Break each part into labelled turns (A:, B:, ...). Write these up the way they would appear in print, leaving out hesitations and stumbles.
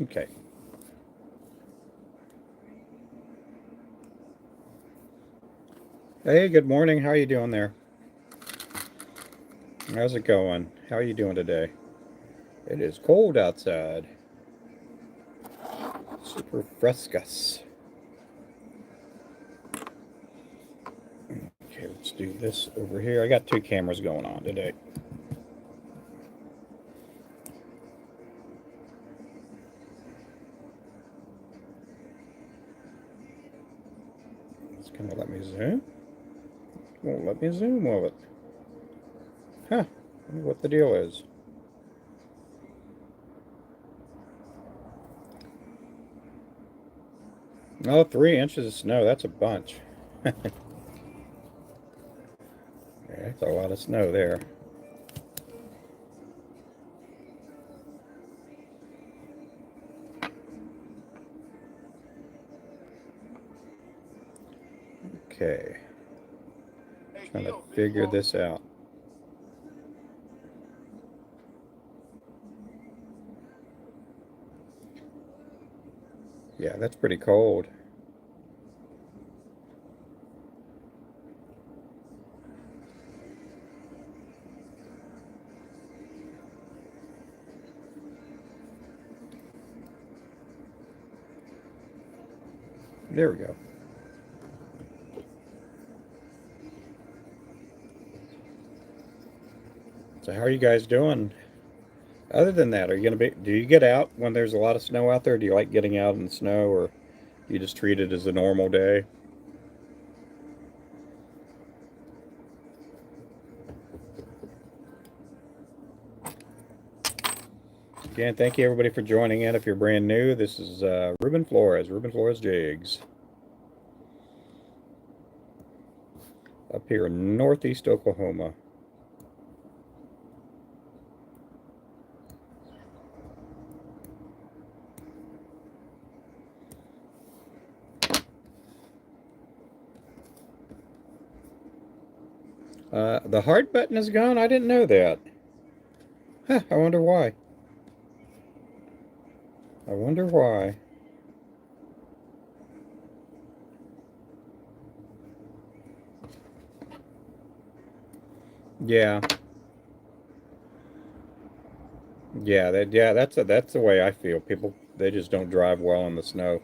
A: Okay. Hey, good morning. How are you doing there? How's it going? How are you doing today? It is cold outside. Super frescus. Okay, let's do this over here. I got two cameras going on today. It's gonna let me zoom. Won't let me zoom, will it? Huh. I wonder what the deal is. Oh, 3 inches of snow. That's a bunch. Yeah, that's a lot of snow there. Okay. Trying to figure this out. Yeah, that's pretty cold. There we go. So how are you guys doing? Other than that, are you gonna be? Do you get out when there's a lot of snow out there? Do you like getting out in the snow, or you just treat it as a normal day? Again, thank you everybody for joining in. If you're brand new, this is Ruben Flores Jigs, up here in northeast Oklahoma. The hard button is gone. I didn't know that. Huh, I wonder why. I wonder why. Yeah, that's the way I feel. People, they just don't drive well in the snow.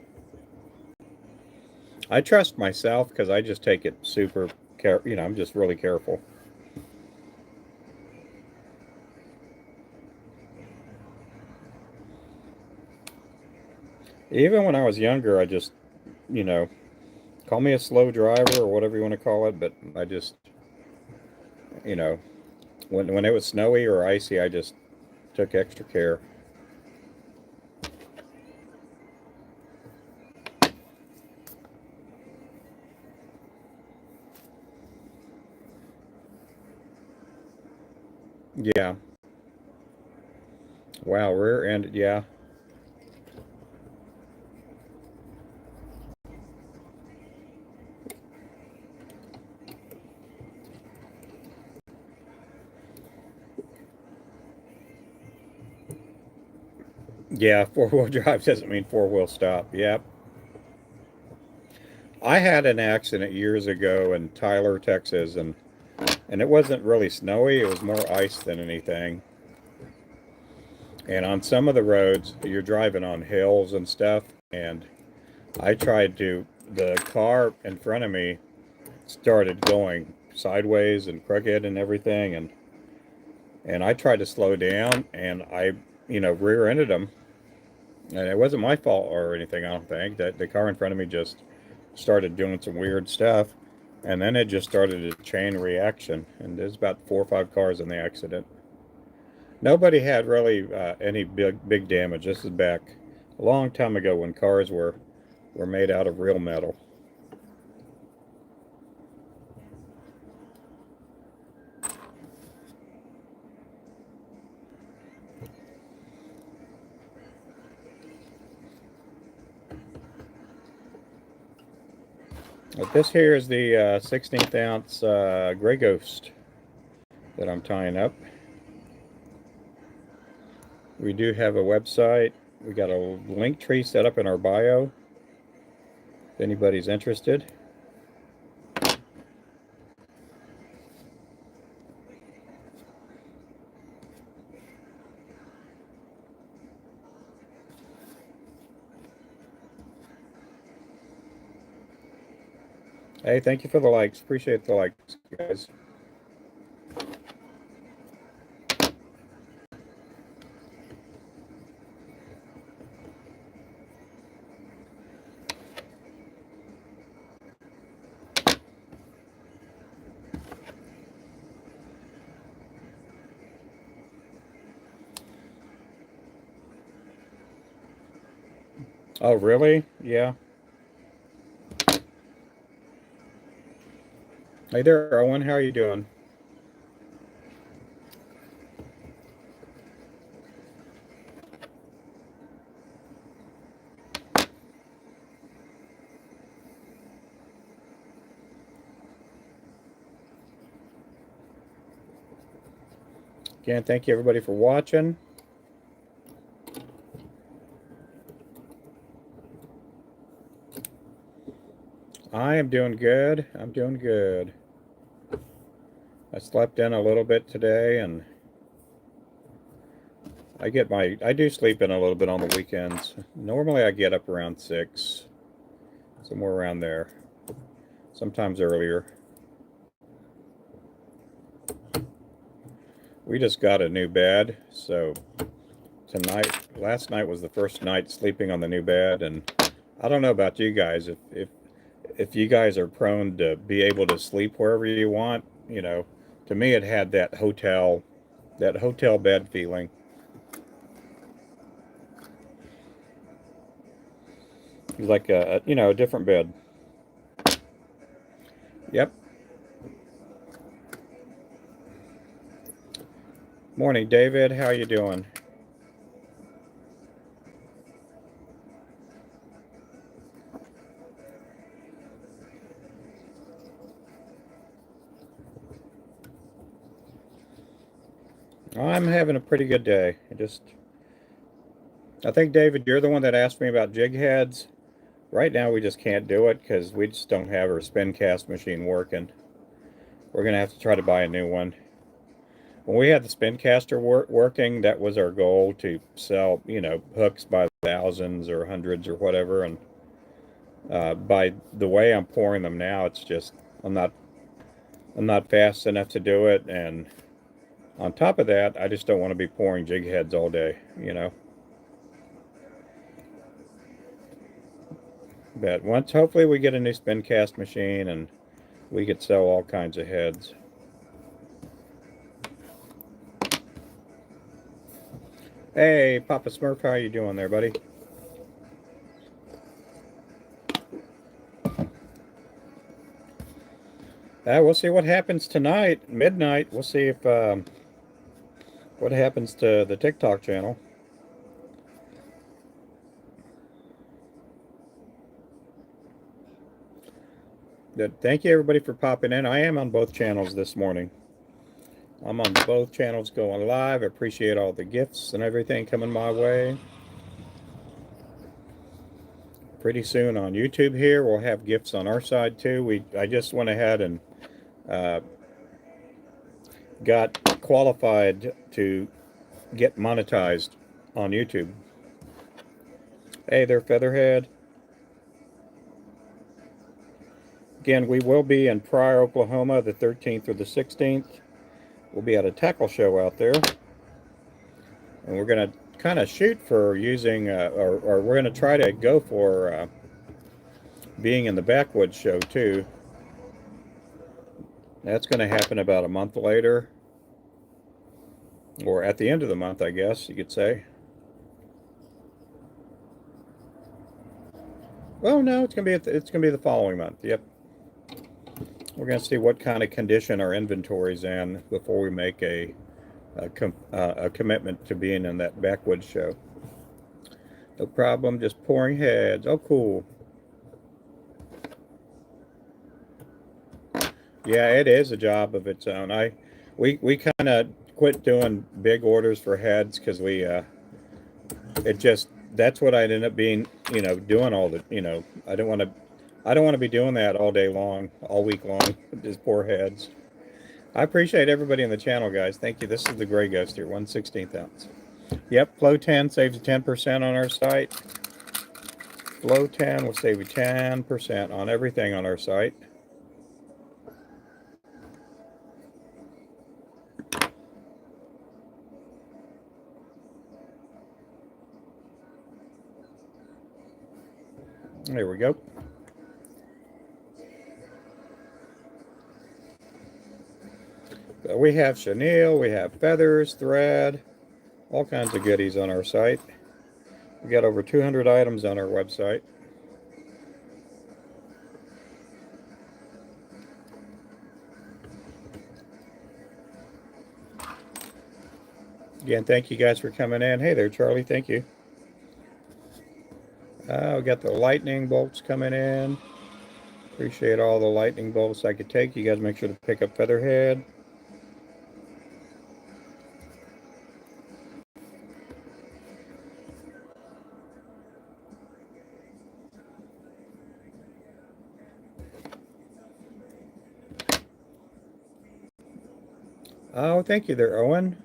A: I trust myself because I just take it super care. I'm just really careful. Even when I was younger, I just, you know, call me a slow driver or whatever you want to call it, but I just, you know, when it was snowy or icy, I just took extra care. Yeah. Wow, rear end, yeah. Yeah, four-wheel drive doesn't mean four-wheel stop. Yep. I had an accident years ago in Tyler, Texas, and it wasn't really snowy, it was more ice than anything. And on some of the roads, you're driving on hills and stuff, and I tried to, the car in front of me started going sideways and crooked and everything, and I tried to slow down, and I, rear-ended him, and it wasn't my fault or anything. I don't think that the car in front of me just started doing some weird stuff, and then it just started a chain reaction, and there's about 4 or 5 cars in the accident. Nobody had really any big damage. This is back a long time ago when cars were made out of real metal. But this here is the 16th ounce Gray Ghost that I'm tying up. We do have a website, We got a link tree set up in our bio if anybody's interested. Hey, thank you for the likes. Appreciate the likes, guys. Oh, really? Yeah. Hey there, Owen. How are you doing? Again, thank you everybody for watching. I am doing good. I'm doing good. I slept in a little bit today, and I do sleep in a little bit on the weekends. Normally I get up around 6, somewhere around there. Sometimes earlier. We just got a new bed, so last night was the first night sleeping on the new bed, and I don't know about you guys, if you guys are prone to be able to sleep wherever you want, you know, to me it had that hotel bed feeling. It was like a different bed. Yep. Morning, David. How you doing? I'm having a pretty good day. I think, David, you're the one that asked me about jig heads. Right now, we just can't do it because we just don't have our spin cast machine working. We're going to have to try to buy a new one. When we had the spin caster working, that was our goal, to sell, hooks by thousands or hundreds or whatever. And by the way I'm pouring them now, it's just I'm not fast enough to do it. And on top of that, I just don't want to be pouring jig heads all day. But once, hopefully, we get a new spin cast machine and we could sell all kinds of heads. Hey, Papa Smurf, how you doing there, buddy? We'll see what happens tonight, midnight. We'll see if what happens to the TikTok channel. But thank you everybody for popping in. I am on both channels this morning. I'm on both channels going live. I appreciate all the gifts and everything coming my way. Pretty soon on YouTube here, we'll have gifts on our side too. I just went ahead and got qualified to get monetized on YouTube. Hey there, Featherhead. Again, we will be in Pryor, Oklahoma, the 13th or the 16th. We'll be at a tackle show out there. And we're going to kind of shoot for using, or we're going to try to go for being in the Backwoods show too. That's going to happen about a month later. Or at the end of the month, I guess you could say. Well, no, it's gonna be the following month. Yep. We're gonna see what kind of condition our inventory's in before we make a commitment to being in that Backwoods show. No problem. Just pouring heads. Oh, cool. Yeah, it is a job of its own. We kind of quit doing big orders for heads because it just that's what I'd end up being, you know, doing all the, you know, I don't want to be doing that all day long, all week long, with these poor heads. I appreciate everybody in the channel, guys. Thank you. This is the Gray Ghost here, 1/16 ounce. Yep, Flow 10 saves you 10% on our site. Flow 10 will save you 10% on everything on our site. There we go. We have chenille, we have feathers, thread, all kinds of goodies on our site. We got over 200 items on our website. Again, thank you guys for coming in. Hey there, Charlie. Thank you. We got the lightning bolts coming in. Appreciate all the lightning bolts I could take. You guys make sure to pick up Featherhead. Oh, thank you there, Owen.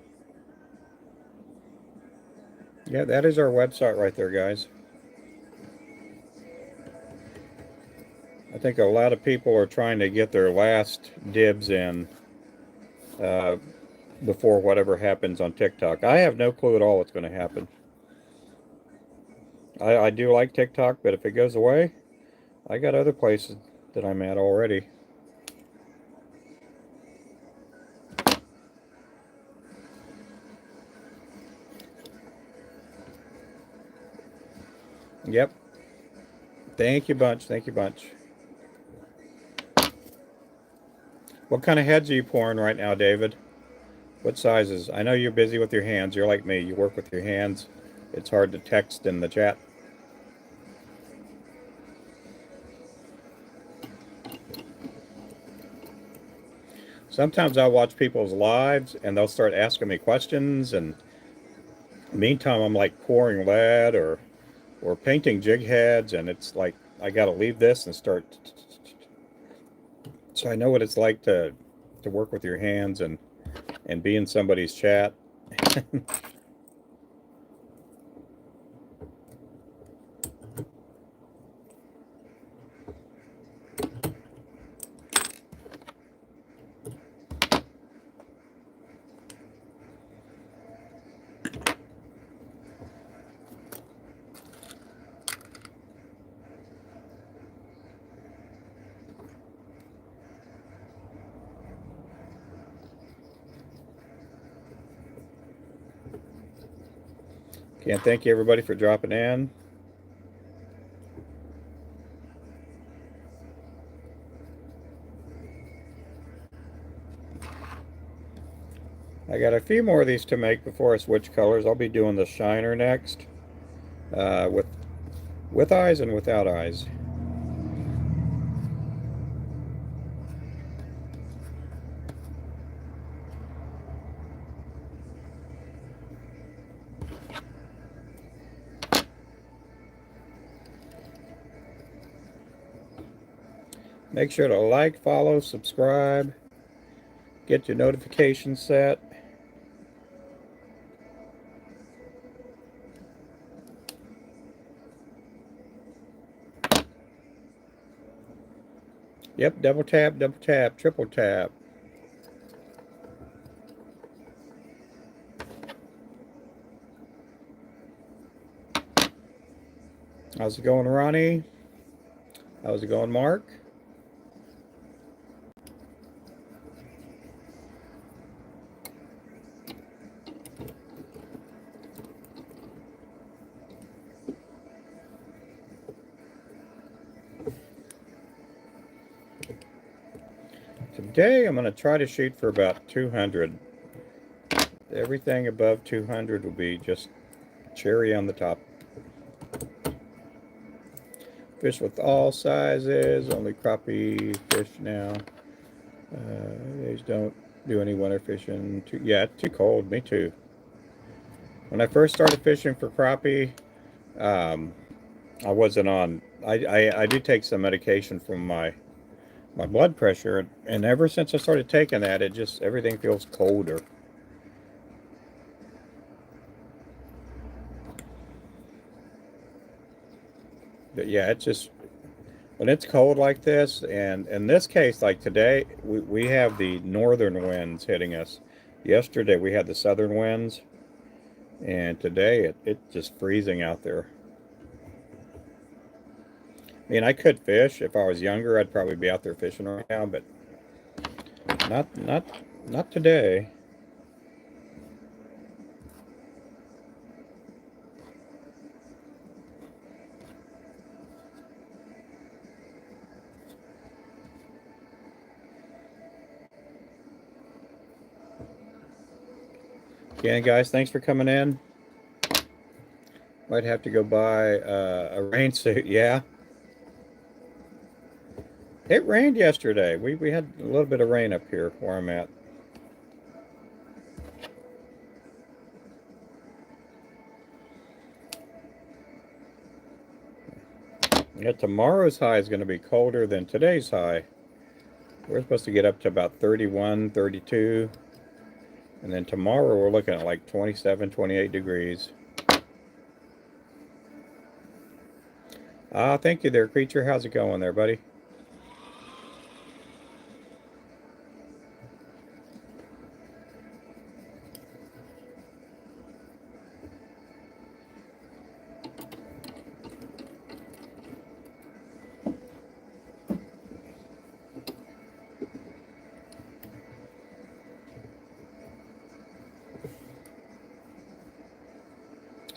A: Yeah, that is our website right there, guys. I think a lot of people are trying to get their last dibs in before whatever happens on TikTok. I have no clue at all what's going to happen. I do like TikTok, but if it goes away, I got other places that I'm at already. Yep. Thank you, bunch. Thank you, bunch. What kind of heads are you pouring right now, David? What sizes? I know you're busy with your hands. You're like me. You work with your hands. It's hard to text in the chat. Sometimes I watch people's lives and they'll start asking me questions, and meantime I'm like pouring lead or painting jig heads, and it's like I got to leave this and start. So I know what it's like to work with your hands and be in somebody's chat. Can't thank you everybody for dropping in. I got a few more of these to make before I switch colors. I'll be doing the shiner next, with eyes and without eyes. Make sure to like, follow, subscribe, get your notifications set. Yep, double tap, triple tap. How's it going, Ronnie? How's it going, Mark? Today I'm going to try to shoot for about 200. Everything above 200 will be just cherry on the top. Fish with all sizes, only crappie fish now. These don't do any winter fishing. Yeah, it's too cold. Me too. When I first started fishing for crappie, I wasn't on. I do take some medication from my blood pressure, and ever since I started taking that, it just everything feels colder. But yeah, it's just when it's cold like this, and in this case, like today, we have the northern winds hitting us. Yesterday we had the southern winds, and today it's just freezing out there. I mean, I could fish if I was younger. I'd probably be out there fishing right now, but not not today. Again, guys, thanks for coming in. Might have to go buy a rain suit. Yeah, it rained yesterday. We had a little bit of rain up here where I'm at. Yeah, tomorrow's high is going to be colder than today's high. We're supposed to get up to about 31, 32. And then tomorrow we're looking at like 27, 28 degrees. Thank you there, creature. How's it going there, buddy?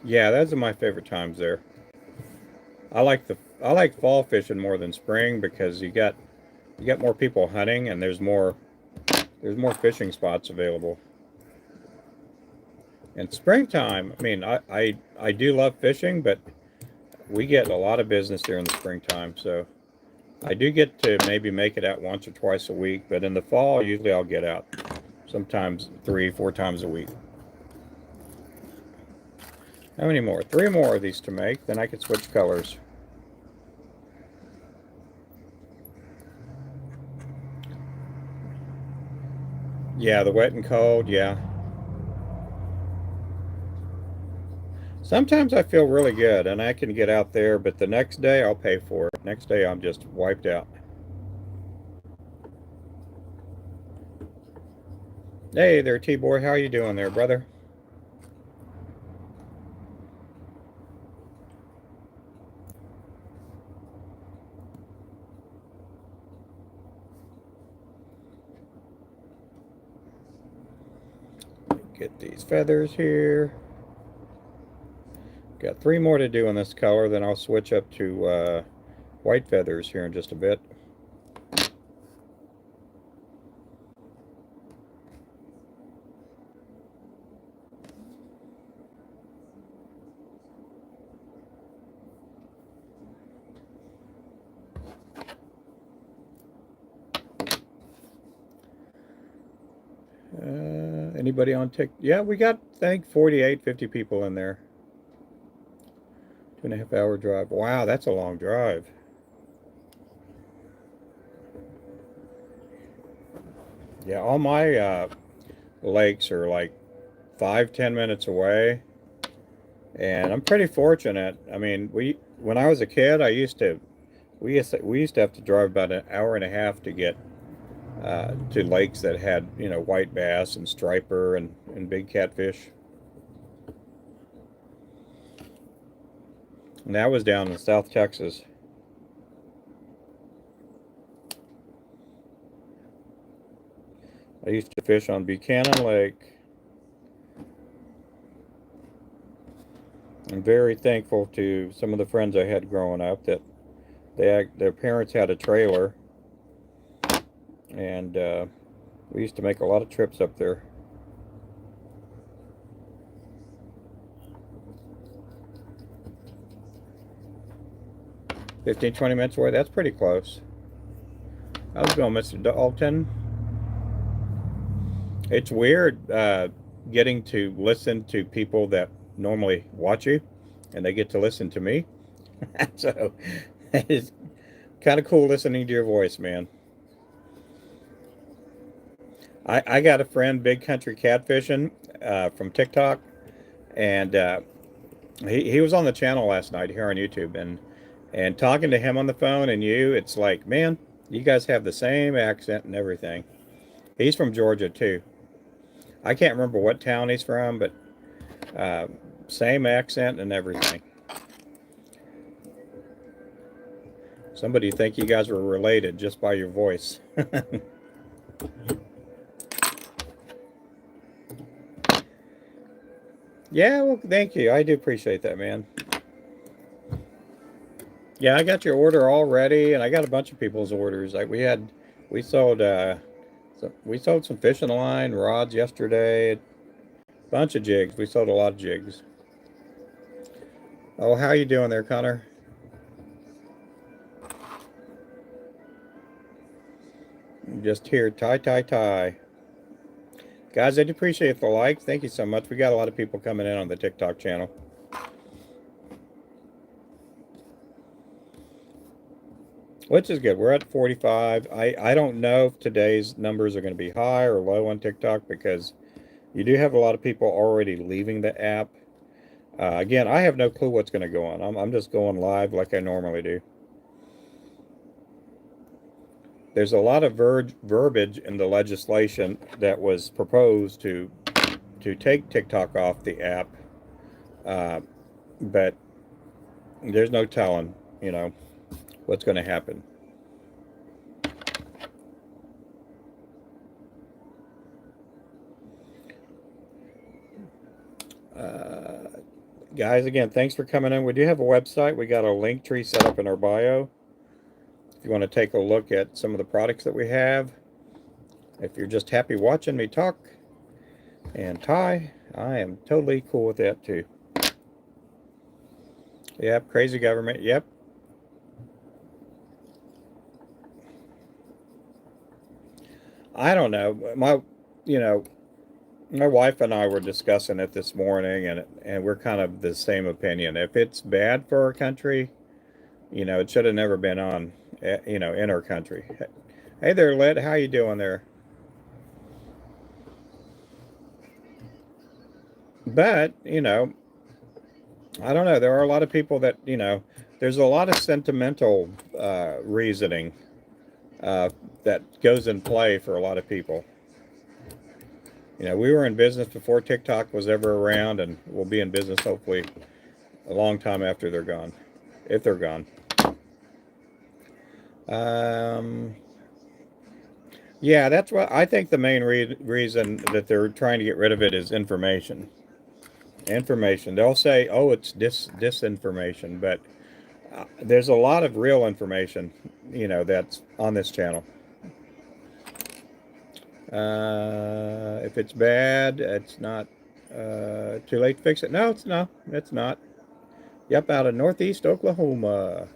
A: Yeah, those are my favorite times there. I like fall fishing more than spring because you got more people hunting and there's more fishing spots available. And springtime, I mean, I do love fishing, but we get a lot of business there in the springtime, so I do get to maybe make it out once or twice a week, but in the fall, usually I'll get out sometimes 3, 4 times a week. How many more? 3 more of these to make, then I can switch colors. Yeah, the wet and cold, yeah. Sometimes I feel really good and I can get out there, but the next day I'll pay for it. Next day I'm just wiped out. Hey there, T-Boy. How you doing there, brother? Get these feathers here. Got 3 more to do in this color, then I'll switch up to white feathers here in just a bit. Anybody on tick? Yeah, we got, I think, 48, 50 people in there. 2.5 hour drive. Wow, that's a long drive. Yeah, all my lakes are like 5, 10 minutes away, and I'm pretty fortunate. I mean, when I was a kid, we used to have to drive about an hour and a half to get to lakes that had white bass and striper and big catfish. And that was down in South Texas. I used to fish on Buchanan Lake. I'm very thankful to some of the friends I had growing up that their parents had a trailer, and we used to make a lot of trips up there. 15, 20 minutes away. That's pretty close. How's it going, Mr. Dalton? It's weird getting to listen to people that normally watch you and they get to listen to me. So it's kind of cool listening to your voice, man. I got a friend, Big Country Catfishing, from TikTok, and he was on the channel last night here on YouTube, and talking to him on the phone and you, it's like, man, you guys have the same accent and everything. He's from Georgia too. I can't remember what town he's from, but uh, same accent and everything. Somebody think you guys were related just by your voice. Yeah, well, thank you. I do appreciate that, man. Yeah, I got your order all ready, and I got a bunch of people's orders. Like we sold, we sold some fishing line rods yesterday. A bunch of jigs. We sold a lot of jigs. Oh, how you doing there, Connor? Just here, tie. Guys, I'd appreciate the like. Thank you so much. We got a lot of people coming in on the TikTok channel. Which is good. We're at 45. I don't know if today's numbers are going to be high or low on TikTok because you do have a lot of people already leaving the app. Again, I have no clue what's going to go on. I'm just going live like I normally do. There's a lot of verbiage in the legislation that was proposed to take TikTok off the app, uh, but there's no telling, what's going to happen. Guys, again, thanks for coming in. We do have a website. We got a link tree set up in our bio. If you want to take a look at some of the products that we have. If you're just happy watching me talk and tie, I am totally cool with that too. Yep, crazy government. Yep. I don't know. My wife and I were discussing it this morning, and we're kind of the same opinion. If it's bad for our country, it should have never been on, in our country. Hey there, Led. How you doing there? But, I don't know. There are a lot of people that, there's a lot of sentimental reasoning uh, that goes in play for a lot of people. We were in business before TikTok was ever around, and we'll be in business hopefully a long time after they're gone, if they're gone. Yeah, that's what I think the main reason that they're trying to get rid of it is information. Information. They'll say, "Oh, it's disinformation," but there's a lot of real information, that's on this channel. If it's bad, it's not too late to fix it. No, it's not. Yep, out of Northeast Oklahoma.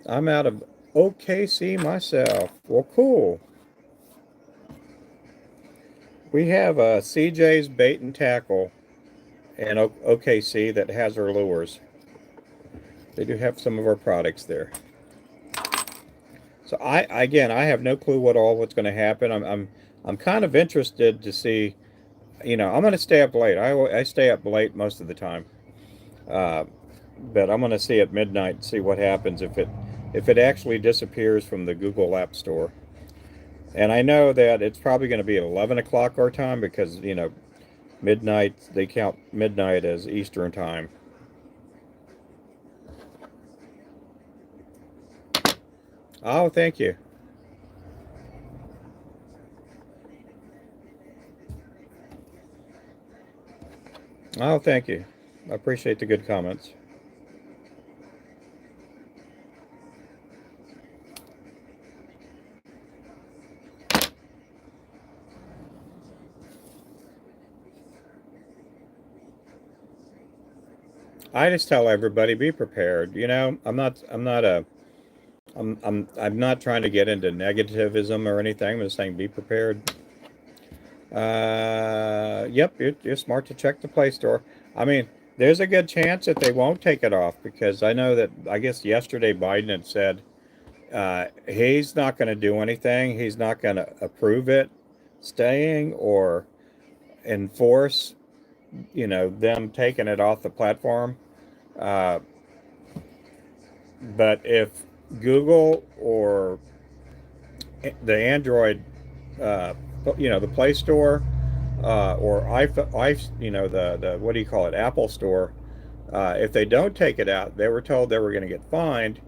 A: I'm out of OKC myself. Well, cool. We have CJ's Bait and Tackle in OKC that has our lures. They do have some of our products there. So I have no clue what's going to happen. I'm kind of interested to see. I'm going to stay up late. I stay up late most of the time, but I'm going to see at midnight and see what happens if it actually disappears from the Google App Store. And I know that it's probably going to be at 11 o'clock our time because midnight, they count midnight as Eastern time. Oh, thank you. Oh, thank you. I appreciate the good comments. I just tell everybody be prepared. I'm not trying to get into negativism or anything. I'm just saying be prepared. Yep, you're smart to check the Play Store. I mean, there's a good chance that they won't take it off because I know that I guess yesterday Biden had said he's not going to do anything. He's not going to approve it staying or enforce, them taking it off the platform. Uh, but if Google or the Android, uh, the Play Store, or the what do you call it, Apple Store, if they don't take it out, they were told they were going to get fined,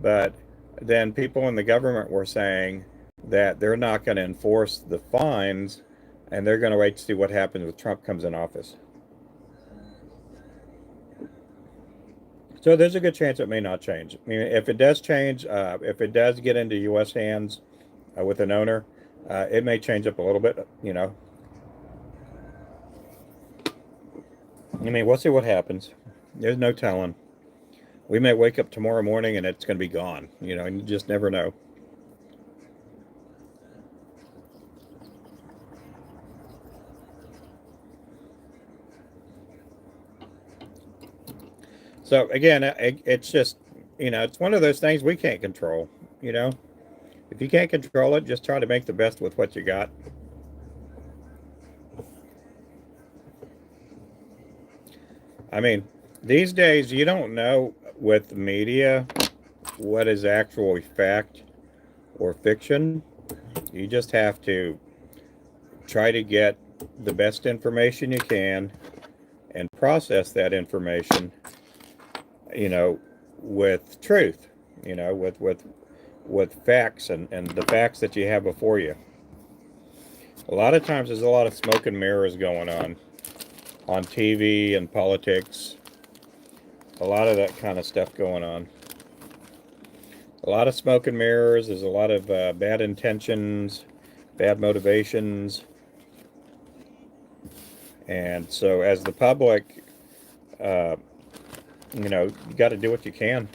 A: but then people in the government were saying that they're not going to enforce the fines, and they're going to wait to see what happens when Trump comes in office. So there's a good chance it may not change. I mean, if it does change, if it does get into U.S. hands with an owner, it may change up a little bit. I mean, we'll see what happens. There's no telling. We may wake up tomorrow morning and it's going to be gone. And you just never know. So again, it's just, it's one of those things we can't control. If you can't control it, just try to make the best with what you got. I mean, these days you don't know with the media what is actually fact or fiction. You just have to try to get the best information you can and process that information, with truth, with facts and the facts that you have before you. A lot of times there's a lot of smoke and mirrors going on TV and politics. A lot of that kind of stuff going on. A lot of smoke and mirrors. There's a lot of bad intentions, bad motivations. And so as the public, you got to do what you can.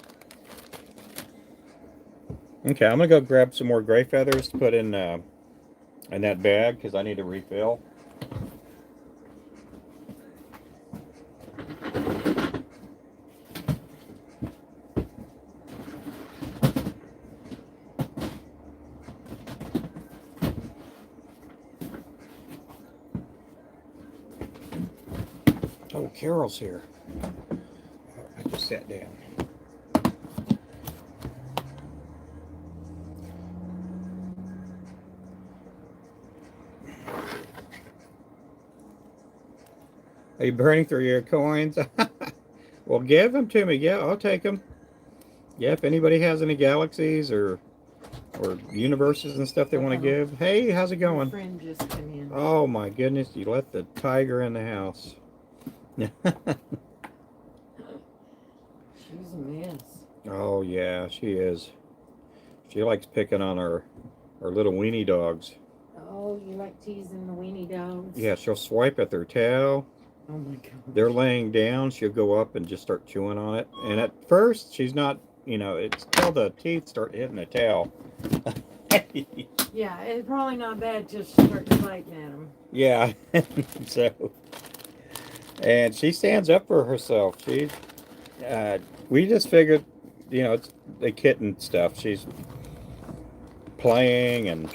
A: Okay, I'm going to go grab some more gray feathers to put in that bag because I need to refill. Oh, Carol's here. I just sat down. Are you burning through your coins? Well, give them to me. Yeah, I'll take them. Yeah, if anybody has any galaxies or universes and stuff they want to give. Hey, how's it going?
B: My friend just came in.
A: Oh my goodness, you let the tiger in the house.
B: She's a mess.
A: Oh yeah, she is. She likes picking on her little weenie dogs.
B: Oh, you like teasing the weenie dogs?
A: Yeah, she'll swipe at their tail.
B: Oh my god.
A: They're laying down, she'll go up and just start chewing on it. And at first, she's not, it's till the teeth start hitting the tail.
B: Yeah, it's probably not bad till she starts biting at them.
A: Yeah, so, and she stands up for herself. We just figured, it's the kitten stuff. She's playing, and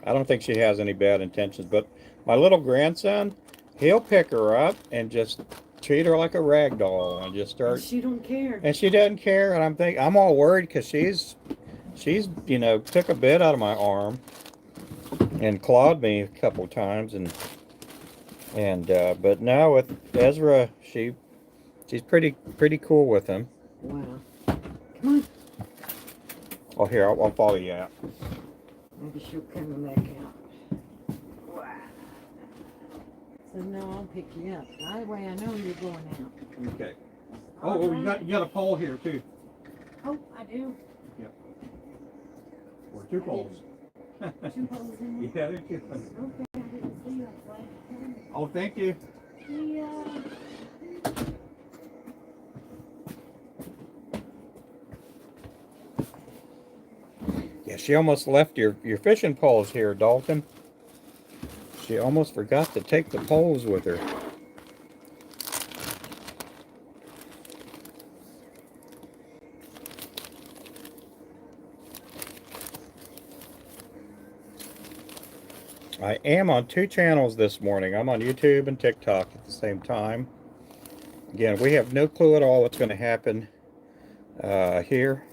A: I don't think she has any bad intentions. But my little grandson, he'll pick her up and just treat her like a rag doll and just start.
B: And she don't care.
A: And she doesn't care. And I'm all worried because she's took a bit out of my arm and clawed me a couple of times, but now with Ezra, she's pretty cool with him.
B: Wow. Come on.
A: Oh, here, I'll follow you out.
B: Maybe she'll come back out. Wow. So no, I'll pick you up. That way I know you're going out.
A: Okay. Oh, you got a pole here too.
B: Oh, I do.
A: Yep. Or two poles.
B: Two poles in there?
A: Yeah, they're two.
B: Okay, I didn't see that flag.
A: Oh, thank you.
B: Yeah.
A: Yeah, she almost left your fishing poles here, Dalton. She almost forgot to take the poles with her. I am on 2 channels this morning. I'm on YouTube and TikTok at the same time. Again, we have no clue at all what's going to happen here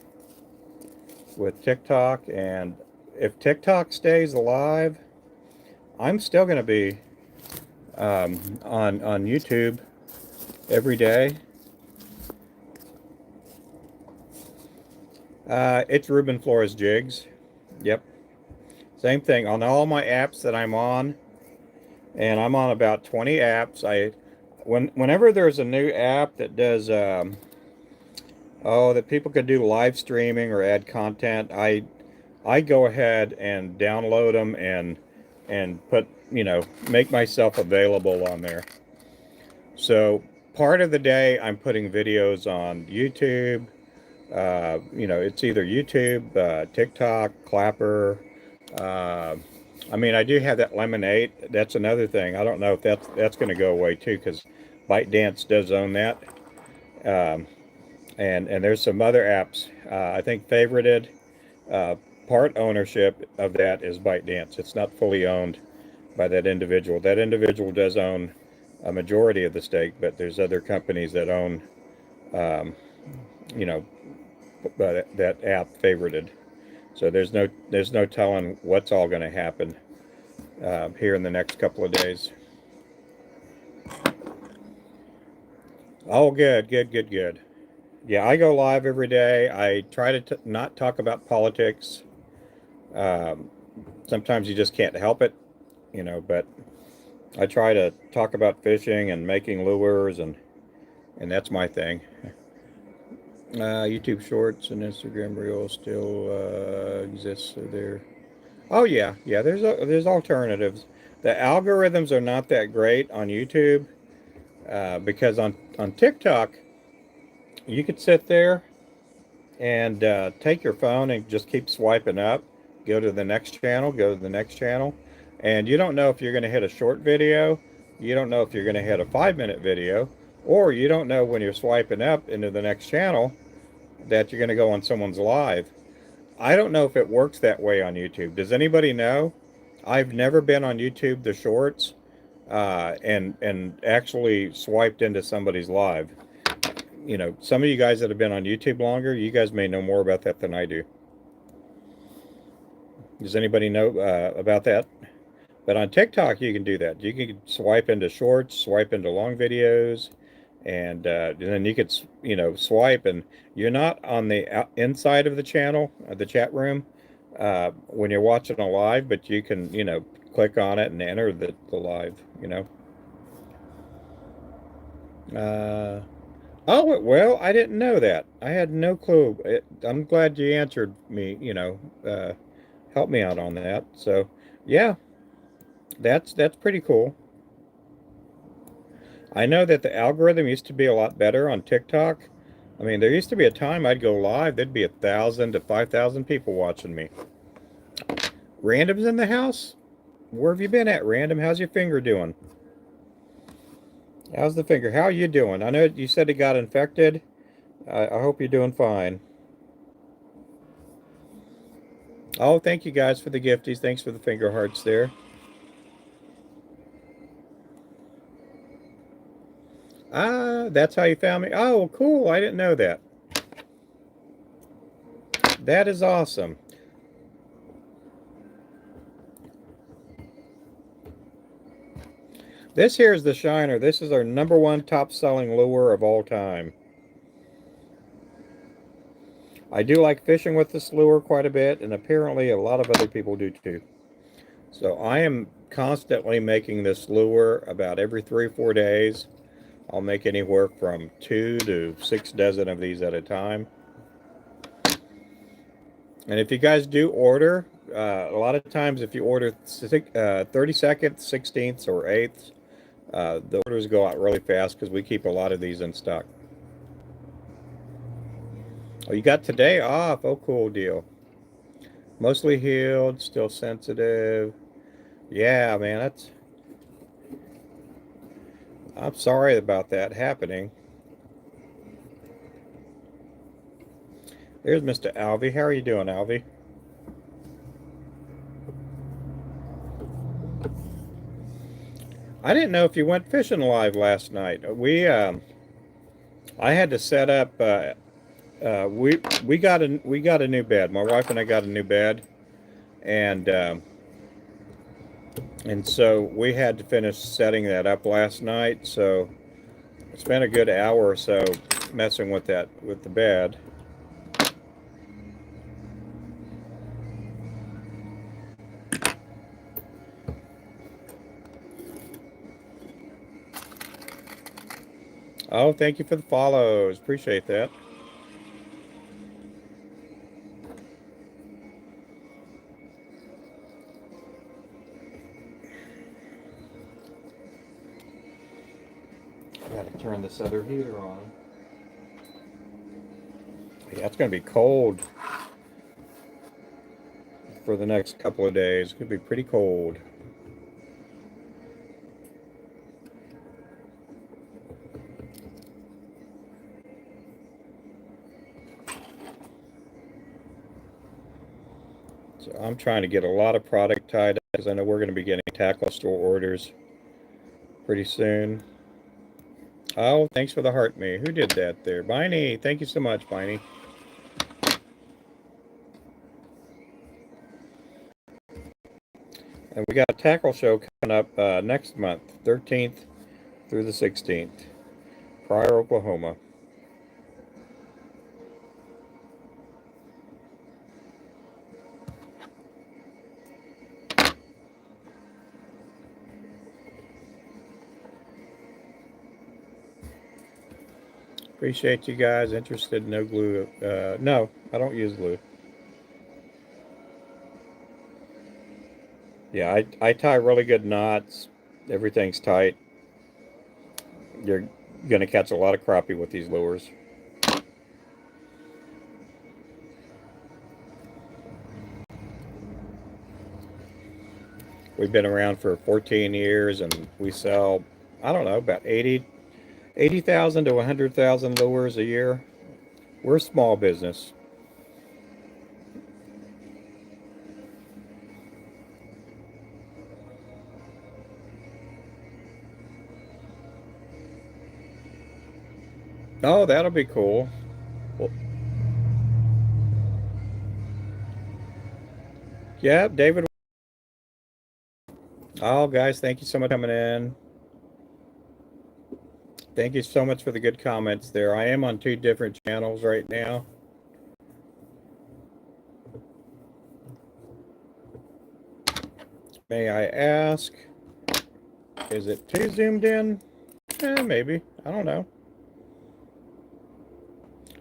A: with TikTok. And if TikTok stays alive, I'm still going to be on YouTube every day. It's Ruben Flores Jigs. Yep. Same thing on all my apps that I'm on, and I'm on about 20 apps. Whenever there's a new app that does that people can do live streaming or add content, I go ahead and download them and put, make myself available on there. So part of the day I'm putting videos on YouTube. It's either YouTube, TikTok, Clapper. I mean, I do have that Lemonade. That's another thing. I don't know if that's going to go away too, because ByteDance does own that. And there's some other apps. I think Favorited. Part ownership of that is ByteDance. It's not fully owned by that individual. That individual does own a majority of the stake, but there's other companies that own, that app Favorited. So there's no telling what's all going to happen here in the next couple of days. Oh, good. Yeah, I go live every day. I try to not talk about politics. Sometimes you just can't help it, but I try to talk about fishing and making lures, and that's my thing. YouTube Shorts and Instagram Reels still exist. So there. Oh yeah. There's alternatives. The algorithms are not that great on YouTube because on TikTok you could sit there and take your phone and just keep swiping up. Go to the next channel. Go to the next channel, and you don't know if you're going to hit a short video. You don't know if you're going to hit a 5-minute video, or you don't know when you're swiping up into the next channel that you're going to go on someone's live. I don't know if it works that way on YouTube. Does anybody know? I've never been on YouTube, the shorts, and actually swiped into somebody's live. Some of you guys that have been on YouTube longer, you guys may know more about that than I do. Does anybody know about that? But on TikTok, you can do that. You can swipe into shorts, swipe into long videos, and then you could, swipe, and you're not on the inside of the channel, the chat room, when you're watching a live, but you can, click on it and enter the live, Oh, well, I didn't know that. I had no clue. I'm glad you answered me, help me out on that. So, yeah, that's pretty cool. I know that the algorithm used to be a lot better on TikTok. I mean, there used to be a time I'd go live, there'd be 1,000 to 5,000 people watching me. Random's in the house? Where have you been at, Random? How's your finger doing? How's the finger? How are you doing? I know you said it got infected. I hope you're doing fine. Oh, thank you guys for the gifties. Thanks for the finger hearts there. Ah, that's how you found me. Oh, cool. I didn't know that. That is awesome. This here is the Shiner. This is our #1 top-selling lure of all time. I do like fishing with this lure quite a bit, and apparently a lot of other people do too. So I am constantly making this lure about every 3 or 4 days. I'll make anywhere from 2 to 6 dozen of these at a time. And if you guys do order, a lot of times if you order 32nd, 16th, or 8th, the orders go out really fast because we keep a lot of these in stock. Oh, you got today off. Oh, cool deal. Mostly healed, still sensitive. Yeah, man, I'm sorry about that happening. There's Mr. Alvy. How are you doing, Alvy? I didn't know if you went fishing live last night. I had to set up. We got a new bed. My wife and I got a new bed, and so we had to finish setting that up last night. So I spent a good hour or so messing with the bed. Oh, thank you for the follows. Appreciate that. I gotta turn this other heater on. Yeah, it's gonna be cold for the next couple of days. It's gonna be pretty cold. So I'm trying to get a lot of product tied up because I know we're going to be getting tackle store orders pretty soon. Oh, thanks for the heart me. Who did that there? Biney. Thank you so much, Biney. And we got a tackle show coming up next month, 13th through the 16th, Pryor, Oklahoma. Appreciate you guys interested. No glue. No, I don't use glue. Yeah, I tie really good knots. Everything's tight. You're going to catch a lot of crappie with these lures. We've been around for 14 years and we sell, I don't know, about 80,000 to 100,000 lures a year. We're a small business. Oh, that'll be cool. Well, yeah, David. Oh, guys, thank you so much for coming in. Thank you so much for the good comments there. I am on 2 different channels right now. May I ask, is it too zoomed in? Maybe. I don't know.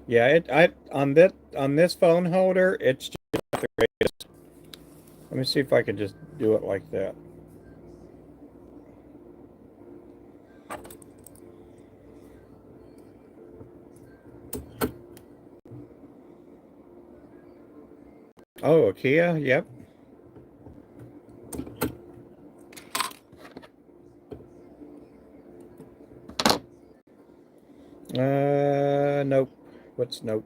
A: Yeah, I on this phone holder, it's just not the greatest. Let me see if I can just do it like that. Oh, a Kia? Yep. Nope. What's nope?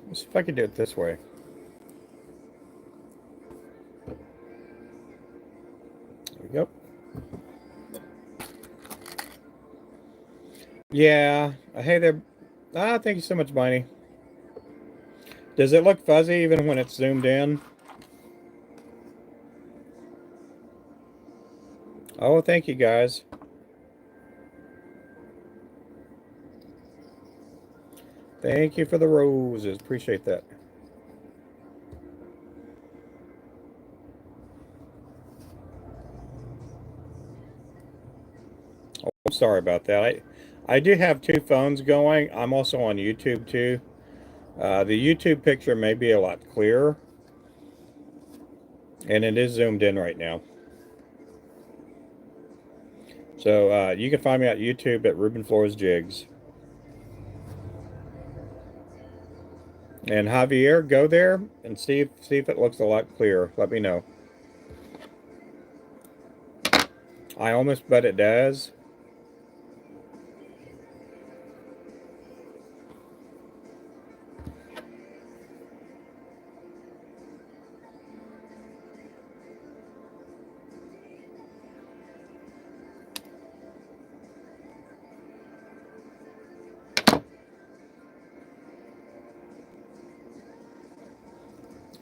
A: Let's see if I can do it this way. There we go. Yeah. Hey there. Thank you so much, Biney. Does it look fuzzy even when it's zoomed in? Oh, thank you guys. Thank you for the roses. Appreciate that. Oh, sorry about that. I do have 2 phones going. I'm also on YouTube too. The YouTube picture may be a lot clearer, and it is zoomed in right now. So you can find me on YouTube at Ruben Flores Jigs. And Javier, go there and see if it looks a lot clearer. Let me know. I almost bet it does.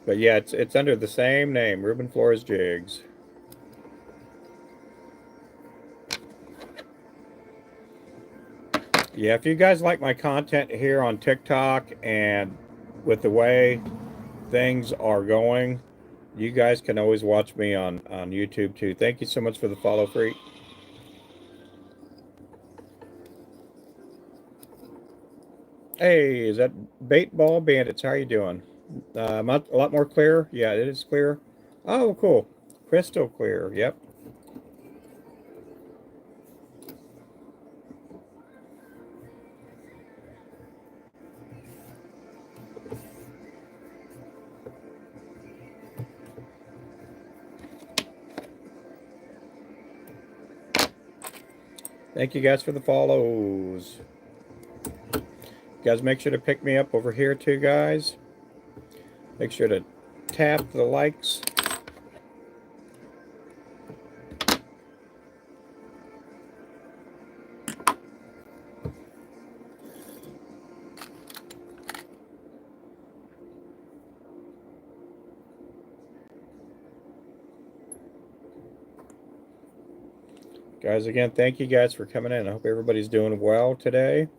A: But yeah, it's under the same name, Ruben Flores Jigs. Yeah, if you guys like my content here on TikTok and with the way things are going, you guys can always watch me on YouTube too. Thank you so much for the follow, Freak. Hey, is that Bait Ball Bandits? How are you doing? A lot more clear? Yeah, it is clear. Oh, cool. Crystal clear. Yep. Thank you guys for the follows. You guys make sure to pick me up over here too, guys. Make sure to tap the likes. Guys, again, thank you guys for coming in. I hope everybody's doing well today.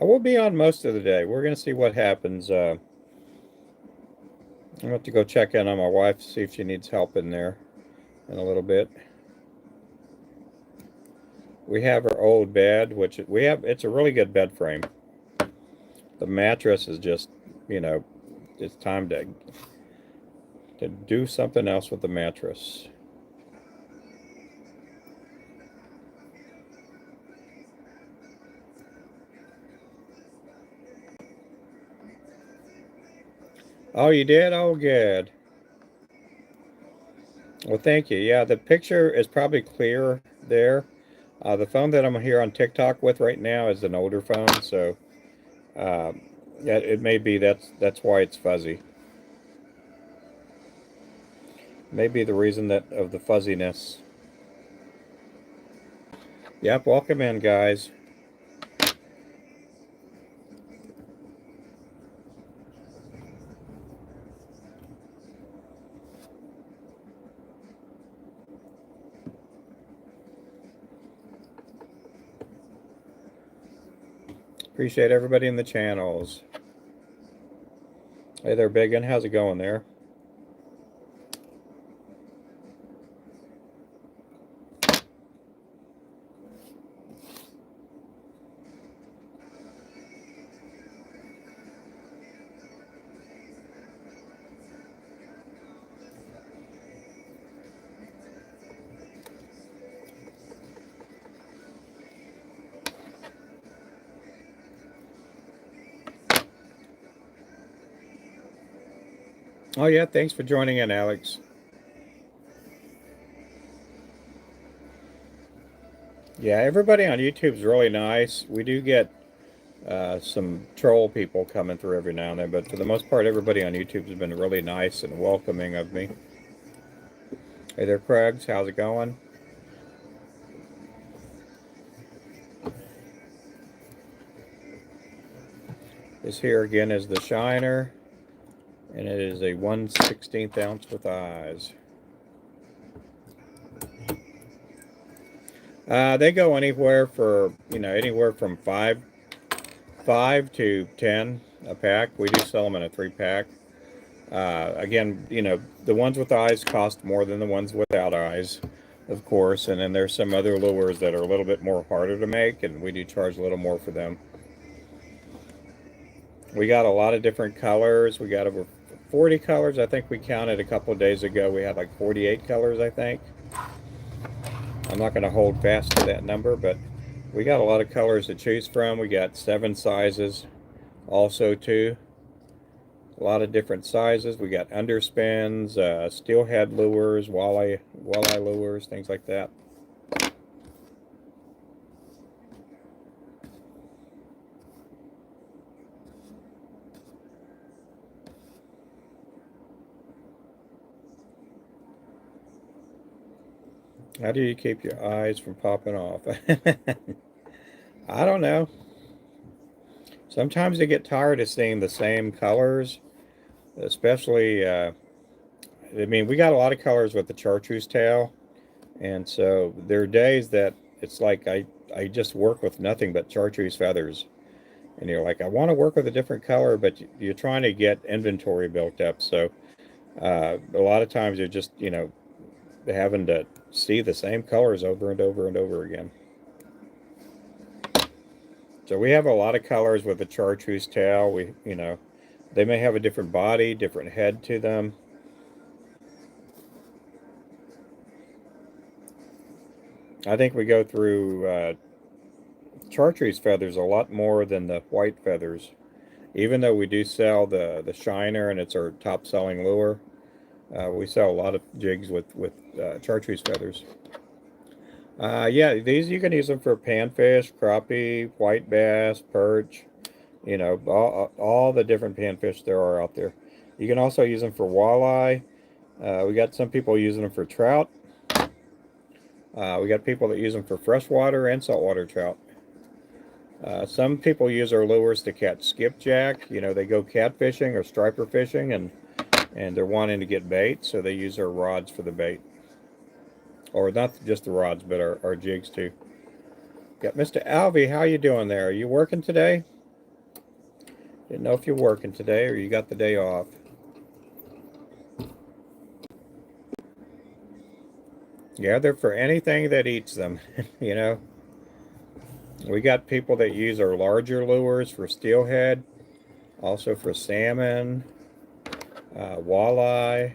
A: I will be on most of the day. We're going to see what happens. I'm going to have to go check in on my wife, see if she needs help in there in a little bit. We have her old bed, which we have. It's a really good bed frame. The mattress is just, you know, it's time to do something else with the mattress. Oh, you did? Oh, good. Well, thank you. Yeah, the picture is probably clear there. The phone that I'm here on TikTok with right now is an older phone, so um, yeah, it may be that's why it's fuzzy. Maybe the reason that of the fuzziness. Yep, welcome in, guys. Appreciate everybody in the channels. Hey there, Biggin. How's it going there? Oh yeah, thanks for joining in, Alex. Yeah, everybody on YouTube's really nice. We do get some troll people coming through every now and then, but for the most part, everybody on YouTube has been really nice and welcoming of me. Hey there, Craigs. How's it going? This here again is the Shiner, and it is a 1/16 ounce with eyes. They go anywhere for, you know, anywhere from five to 10 a pack. We do sell them in a 3-pack. Again, you know, the ones with eyes cost more than the ones without eyes, of course. And then there's some other lures that are a little bit more harder to make, and we do charge a little more for them. We got a lot of different colors. We got over 40 colors. I think we counted a couple of days ago. We had like 48 colors, I think. I'm not going to hold fast to that number, but we got a lot of colors to choose from. We got 7 sizes also too. A lot of different sizes. We got underspins, steelhead lures, walleye lures, things like that. How do you keep your eyes from popping off? I don't know. Sometimes I get tired of seeing the same colors, especially, I mean, we got a lot of colors with the chartreuse tail, and so there are days that it's like I just work with nothing but chartreuse feathers. And you're like, I want to work with a different color, but you're trying to get inventory built up. So a lot of times you're just, you know, having to see the same colors over and over and over again. So we have a lot of colors with the chartreuse tail. We, you know, they may have a different body, different head to them. I think we go through chartreuse feathers a lot more than the white feathers. Even though we do sell the shiner and it's our top selling lure, we sell a lot of jigs with chartreuse feathers. Yeah, these you can use them for panfish, crappie, white bass, perch, you know, all the different panfish there are out there. You can also use them for walleye. We got some people using them for trout. We got people that use them for freshwater and saltwater trout. Some people use our lures to catch skipjack. You know, they go catfishing or striper fishing, and they're wanting to get bait, so they use our rods for the bait. Or not just the rods, but our jigs too. Got Mr. Alvey, how you doing there? Are you working today? Didn't know if you're working today or you got the day off. Yeah, they're for anything that eats them, you know. We got people that use our larger lures for steelhead, also for salmon, walleye.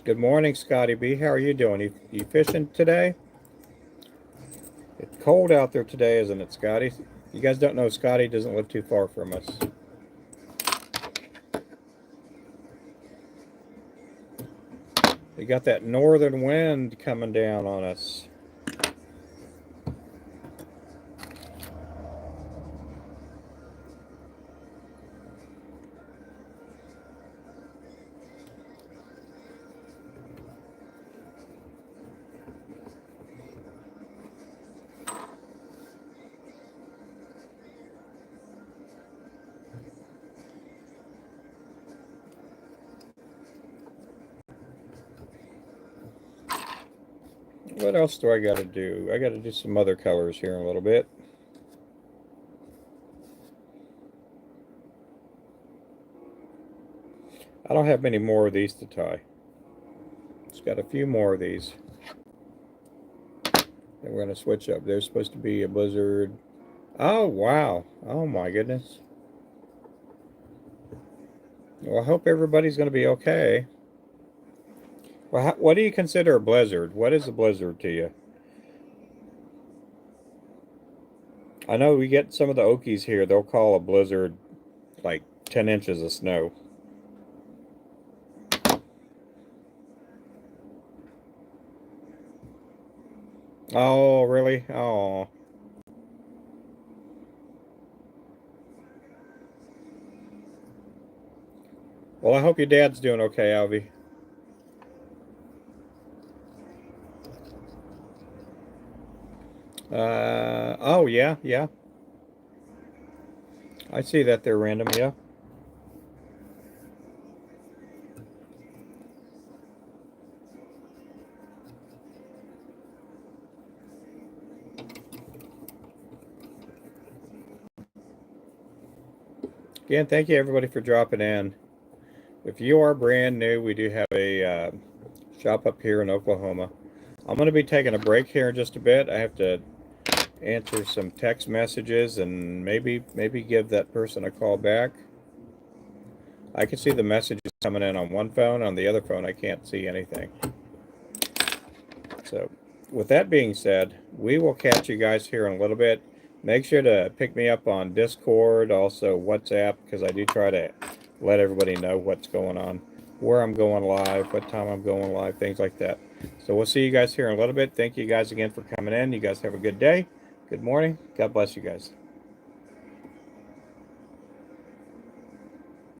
A: Good morning, Scotty B. How are you doing? You fishing today? It's cold out there today, isn't it, Scotty? You guys don't know Scotty doesn't live too far from us. We got that northern wind coming down on us. What else do I got to do? I got to do some other colors here in a little bit. I don't have many more of these to tie. Just got a few more of these. Then we're going to switch up. There's supposed to be a blizzard. Oh, wow. Oh, my goodness. Well, I hope everybody's going to be okay. Well, what do you consider a blizzard? What is a blizzard to you? I know we get some of the Okies here. They'll call a blizzard like 10 inches of snow. Oh, really? Oh. Well, I hope your dad's doing okay, Alvy. Oh, yeah, yeah. I see that they're random, yeah. Again, thank you everybody for dropping in. If you are brand new, we do have a shop up here in Oklahoma. I'm going to be taking a break here in just a bit. I have to answer some text messages and maybe give that person a call back. I can see the messages coming in on one phone. On the other phone, I can't see anything. So, with that being said, we will catch you guys here in a little bit. Make sure to pick me up on Discord, also WhatsApp, because I do try to let everybody know what's going on, where I'm going live, what time I'm going live, things like that. So we'll see you guys here in a little bit. Thank you guys again for coming in. You guys have a good day. Good morning. God bless you guys.